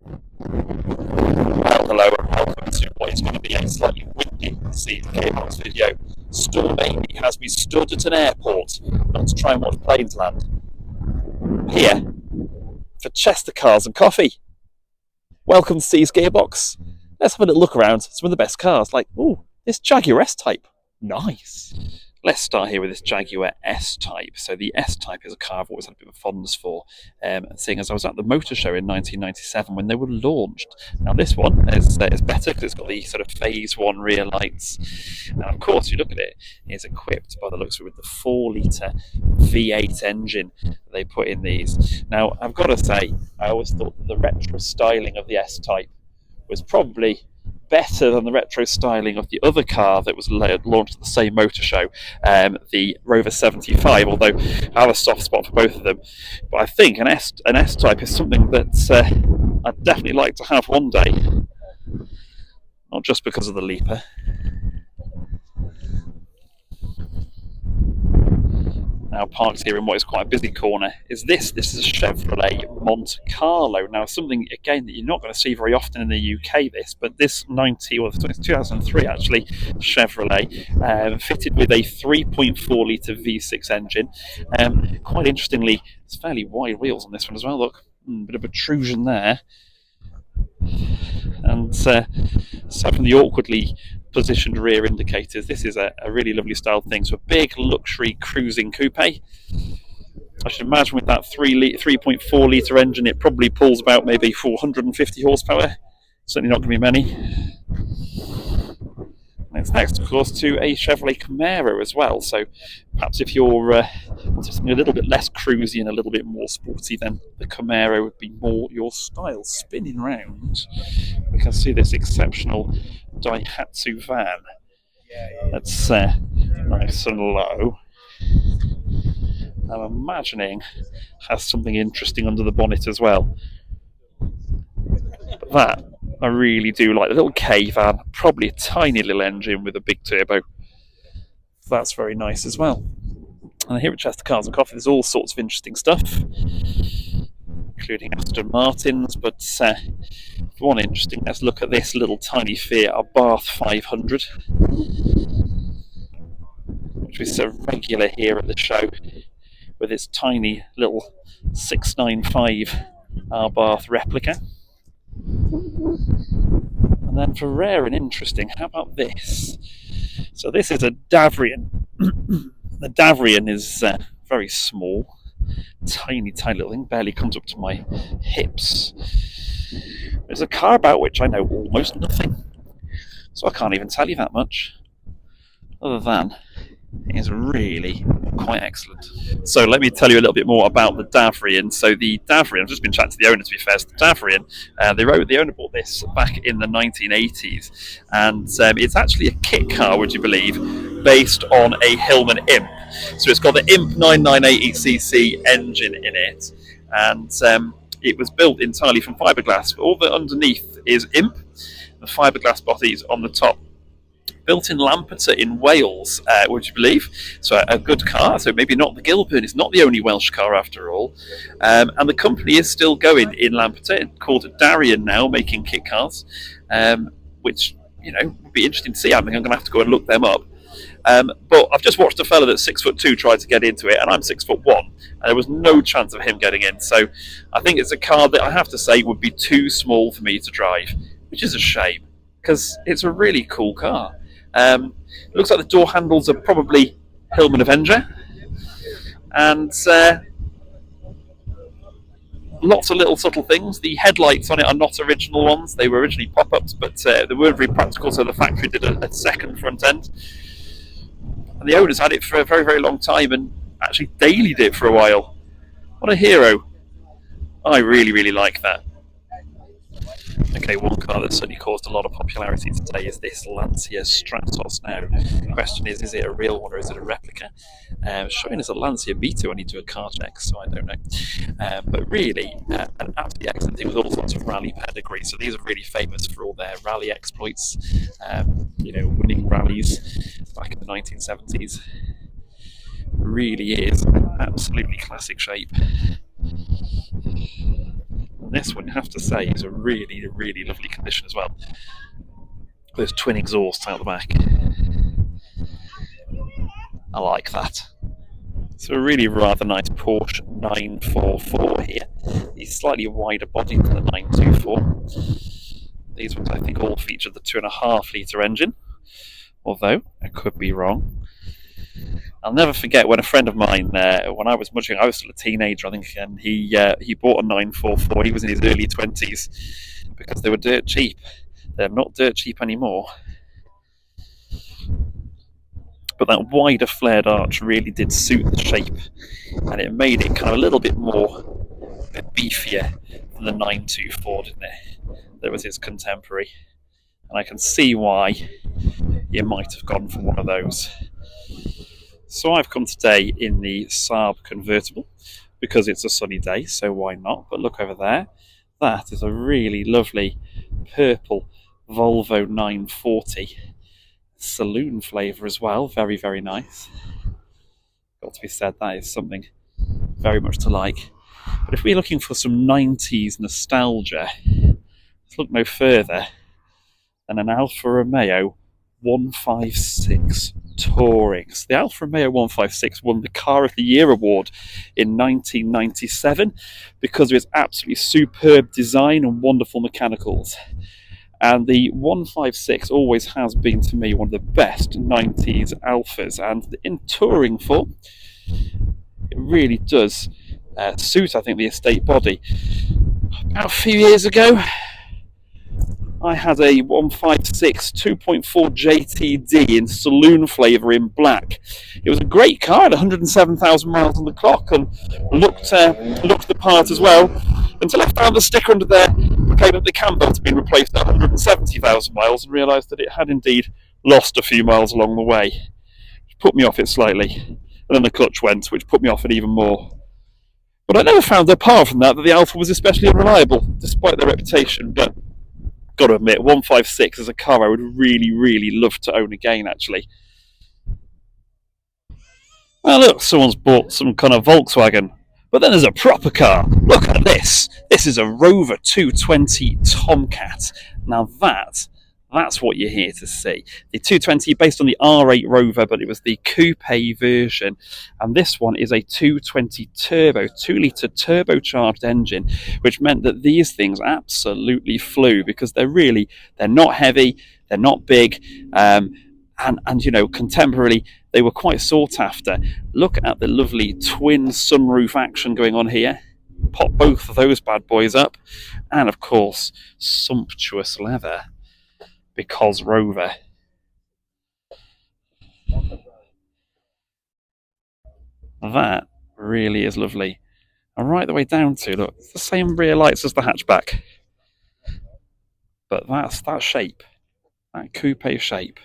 Well, hello and welcome to what is going to be a slightly windy CKbox video. Stormy has me stood at an airport not to try and watch planes land. Here for Chester Cars and Coffee. Welcome to Steve's Gearbox. Let's have a little look around some of the best cars. Like, ooh, this Jaguar S-Type. Nice. Let's start here with this Jaguar S-Type. So the S-Type is a car I've always had a bit of a fondness for, seeing as I was at the motor show in 1997 when they were launched. Now this one is better because it's got the sort of phase one rear lights. And of course, you look at it, it's equipped by the looks of it with the 4-litre V8 engine they put in these. Now, I've got to say, I always thought the retro styling of the S-Type was probably better than the retro styling of the other car that was launched at the same motor show, the Rover 75, although I have a soft spot for both of them. But I think an S-Type is something that I'd definitely like to have one day, not just because of the Leaper. Now parked here in what is quite a busy corner is this. This is a Chevrolet Monte Carlo. Now something again that you're not going to see very often in the UK. But this 2003 actually Chevrolet fitted with a 3.4 litre V6 engine. Quite interestingly, it's fairly wide wheels on this one as well. Look, bit of protrusion there, and so from the awkwardly positioned rear indicators, this is a really lovely style thing. So a big luxury cruising coupe. I should imagine with that 3.4 litre engine, it probably pulls about maybe 450 horsepower. Certainly not going to be many. And it's next, of course, to a Chevrolet Camaro as well. So perhaps if you're wanting something a little bit less cruisy and a little bit more sporty, then the Camaro would be more your style. Spinning round, we can see this exceptional Daihatsu van. That's nice and low. I'm imagining has something interesting under the bonnet as well. But that, I really do like. The little K van, probably a tiny little engine with a big turbo. That's very nice as well. And here at Chester Cars and Coffee, there's all sorts of interesting stuff, including Aston Martins. But for one interesting, let's look at this little tiny Fiat Abarth 500, which is so regular here at the show, with its tiny little 695 Abarth replica. And then for rare and interesting, how about this? So this is a Davrian. The Davrian is very small, tiny little thing, barely comes up to my hips. There's a car about which I know almost nothing, so I can't even tell you that much, other than it is really quite excellent. So let me tell you a little bit more about the Davrian. So the Davrian, I've just been chatting to the owner, to be fair. So the Davrian, the owner bought this back in the 1980s, and it's actually a kit car, would you believe, based on a Hillman Imp. So it's got the Imp 998cc engine in it, and it was built entirely from fiberglass. All the underneath is Imp, the fiberglass bodies on the top. Built in Lampeter in Wales, would you believe? So a good car. So maybe not the Gilburn. It's not the only Welsh car after all. And the company is still going in Lampeter, called Davrian now, making kit cars, which would be interesting to see. I think I'm going to have to go and look them up. But I've just watched a fella that's 6'2" try to get into it, and I'm 6'1", and there was no chance of him getting in. So I think it's a car that I have to say would be too small for me to drive, which is a shame because it's a really cool car. It looks like the door handles are probably Hillman Avenger, and lots of little subtle things. The headlights on it are not original ones. They were originally pop-ups, but they weren't very practical, so the factory did a second front end. And the owners had it for a very, very long time and actually dailied it for a while. What a hero. I really, really like that. Okay, one car that certainly caused a lot of popularity today is this Lancia Stratos. Now, the question is it a real one or is it a replica? Showing as a Lancia Vito, I need to do a car check, so I don't know. But really, an absolutely excellent thing with all sorts of rally pedigree. So these are really famous for all their rally exploits, winning rallies back in the 1970s. Really is absolutely classic shape. This one, you have to say, is a really, really lovely condition as well. Those twin exhausts out the back. I like that. So a really rather nice Porsche 944 here. It's slightly wider body than the 924. These ones, I think, all feature the 2.5 litre engine, although I could be wrong. I'll never forget when a friend of mine, when I was much younger, I was still a teenager, I think, and he bought a 944. He was in his early 20s because they were dirt cheap. They're not dirt cheap anymore. But that wider flared arch really did suit the shape, and it made it kind of a little bit more beefier than the 924, didn't it? That was his contemporary, and I can see why you might have gone for one of those. So I've come today in the Saab convertible because it's a sunny day, so why not? But look over there, that is a really lovely purple Volvo 940. Saloon flavour as well, very, very nice. Got to be said, that is something very much to like. But if we're looking for some 90s nostalgia, let's look no further than an Alfa Romeo 156 Touring. So the Alfa Romeo 156 won the Car of the Year award in 1997 because of its absolutely superb design and wonderful mechanicals. And the 156 always has been, to me, one of the best 90s Alphas. And in touring form, it really does suit, I think, the estate body. About a few years ago, I had a 156 2.4 JTD in saloon flavour in black. It was a great car, at 107,000 miles on the clock, and looked the part as well, until I found the sticker under there proclaiming that the cam belt had been replaced at 170,000 miles, and realised that it had indeed lost a few miles along the way. Which put me off it slightly, and then the clutch went, which put me off it even more. But I never found, apart from that the Alfa was especially unreliable, despite their reputation. But got to admit, 156 is a car I would really, really love to own again, actually. Well, look, someone's bought some kind of Volkswagen. But then there's a proper car. Look at this. This is a Rover 220 Tomcat. Now that's what you're here to see. The 220 based on the R8 Rover, but it was the coupe version. And this one is a 220 turbo, 2-litre turbocharged engine, which meant that these things absolutely flew because they're not heavy, they're not big, and you know, contemporarily, they were quite sought after. Look at the lovely twin sunroof action going on here. Pop both of those bad boys up. And of course, sumptuous leather. Because Rover. That really is lovely. And right the way down to, look, it's the same rear lights as the hatchback. But that's that shape. That coupe shape.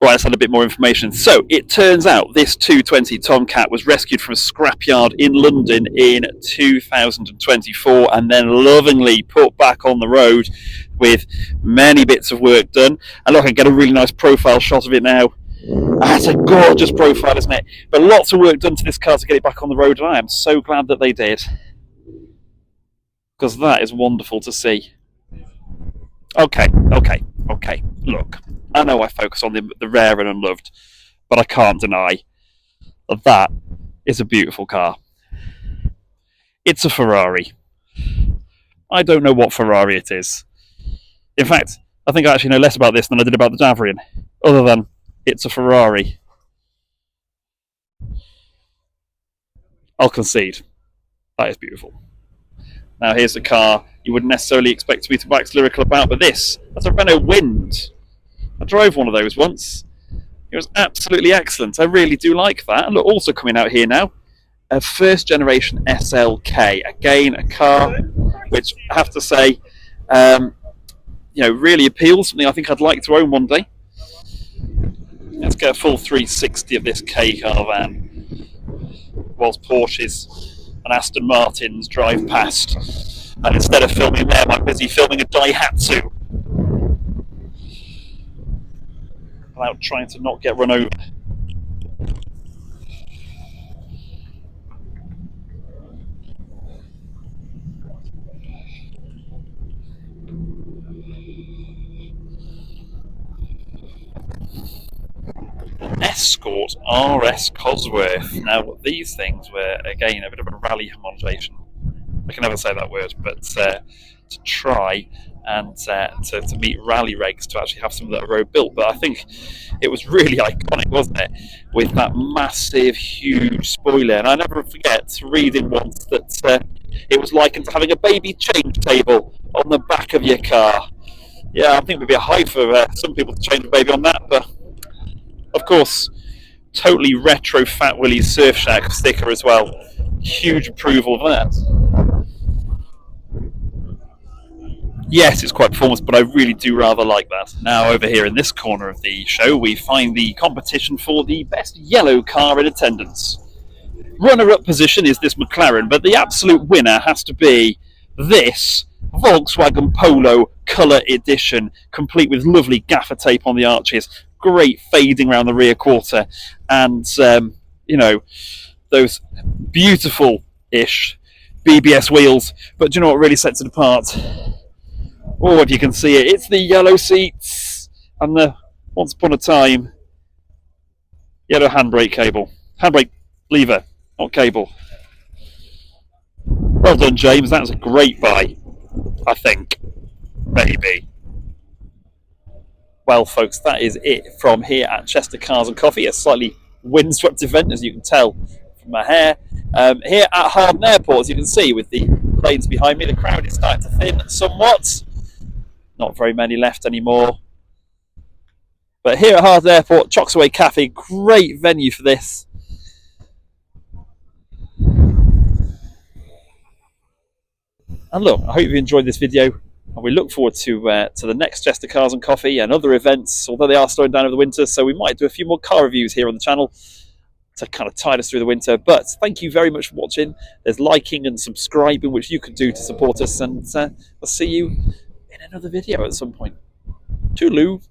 Right, let's add a bit more information. So, it turns out this 220 Tomcat was rescued from a scrapyard in London in 2024 and then lovingly put back on the road with many bits of work done. And look, I get a really nice profile shot of it now. That's a gorgeous profile, isn't it? But lots of work done to this car to get it back on the road, and I am so glad that they did. Because that is wonderful to see. Okay. Look, I know I focus on the rare and unloved, but I can't deny that that is a beautiful car. It's a Ferrari. I don't know what Ferrari it is. In fact, I think I actually know less about this than I did about the Davrian, other than it's a Ferrari. I'll concede. That is beautiful. Now here's a car you wouldn't necessarily expect me to wax lyrical about, but that's a Renault Wind. I drove one of those once. It was absolutely excellent. I really do like that. And look, also coming out here now, a first generation SLK. Again, a car which I have to say, really appeals. Something I think I'd like to own one day. Let's get a full 360 of this K car van, whilst Porsches and Aston Martins drive past. And instead of filming them, I'm busy filming a Daihatsu. Without trying to not get run over. Escort RS Cosworth. Now, these things were, again, a bit of a rally homogenization. I can never say that word, but to try and to meet rally regs, to actually have some that are road built. But I think it was really iconic, wasn't it? With that massive, huge spoiler. And I never forget reading once that it was likened to having a baby change table on the back of your car. Yeah, I think it would be a high for some people to change a baby on that. But of course, totally retro Fat Willie's Surf Shack sticker as well. Huge approval of that. Yes, it's quite performance, but I really do rather like that. Now, over here in this corner of the show, we find the competition for the best yellow car in attendance. Runner-up position is this McLaren, but the absolute winner has to be this Volkswagen Polo Colour Edition, complete with lovely gaffer tape on the arches, great fading around the rear quarter, and, those beautiful-ish BBS wheels. But do you know what really sets it apart? Oh, if you can see it, it's the yellow seats and the, once upon a time, yellow handbrake cable. Handbrake lever, not cable. Well done, James. That's a great buy, I think. Maybe. Well, folks, that is it from here at Chester Cars and Coffee. A slightly windswept event, as you can tell from my hair. Here at Harden Airport, as you can see, with the planes behind me, the crowd is starting to thin somewhat. Not very many left anymore. But here at Harden Airport, Chocksaway Cafe, great venue for this. And look, I hope you enjoyed this video. And we look forward to the next Chester Cars and Coffee and other events, although they are slowing down over the winter. So we might do a few more car reviews here on the channel to kind of tide us through the winter. But thank you very much for watching. There's liking and subscribing, which you can do to support us. And I'll see you in another video at some point. Toodaloo.